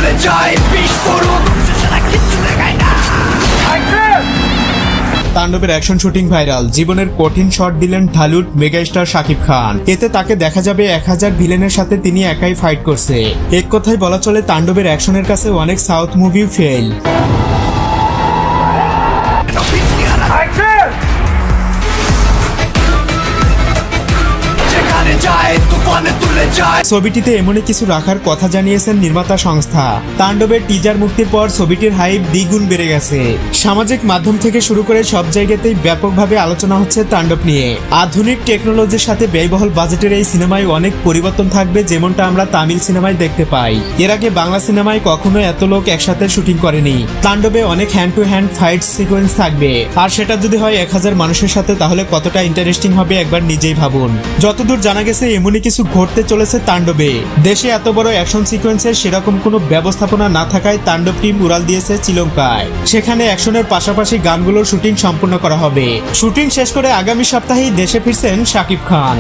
তুলে যায় বিস্ফোরণ কিচ্ছু দেখায় না। তাণ্ডবের অ্যাকশন শুটিং ভাইরাল, জীবনের কঠিন শট দিলেন ঢালিউড মেগাস্টার শাকিব খান। এতে তাকে দেখা যাবে 1000 ভিলেনের সাথে তিনি একাই ফাইট করছে। এক কথায় বলা চলে তাণ্ডবের অ্যাকশনের কাছে অনেক সাউথ মুভি ফেল। ছবিটিতে এমনই কিছু রাখার কথা জানিয়েছেন নির্মাতা সংস্থা। তাণ্ডবের টিজার মুক্তির পর ছবিটির হাইপ দ্বিগুণ বেড়ে গেছে। সামাজিক মাধ্যম থেকে শুরু করে সব জায়গাতেই ব্যাপকভাবে আলোচনা হচ্ছে তাণ্ডব নিয়ে। আধুনিক টেকনোলজির সাথে ব্যয়বহুল বাজেটের এই সিনেমায় অনেক পরিবর্তন থাকবে, যেমনটা আমরা তামিল সিনেমায় দেখতে পাই। এর আগে বাংলা সিনেমায় কখনো এত লোক একসাথে শুটিং করেনি। তাণ্ডবে অনেক hand to hand fight sequence থাকবে, আর সেটা যদি হয় 1000 মানুষের সাথে, তাহলে কতটা ইন্টারেস্টিং হবে একবার নিজেই ভাবুন। যতদূর জানা গেছে এমনই কিছু ঘটতে চলেছে তাণ্ডবে। দেশে এত বড় অ্যাকশন সিকোয়েন্সের সেরকম কোনো ব্যবস্থাপনা না থাকায় তাণ্ডব টিম উড়াল দিয়েছে শ্রীলঙ্কায়। সেখানে অ্যাকশনের পাশাপাশি গানগুলোর শুটিং সম্পূর্ণ করা হবে। শুটিং শেষ করে আগামী সপ্তাহেই দেশে ফিরছেন শাকিব খান।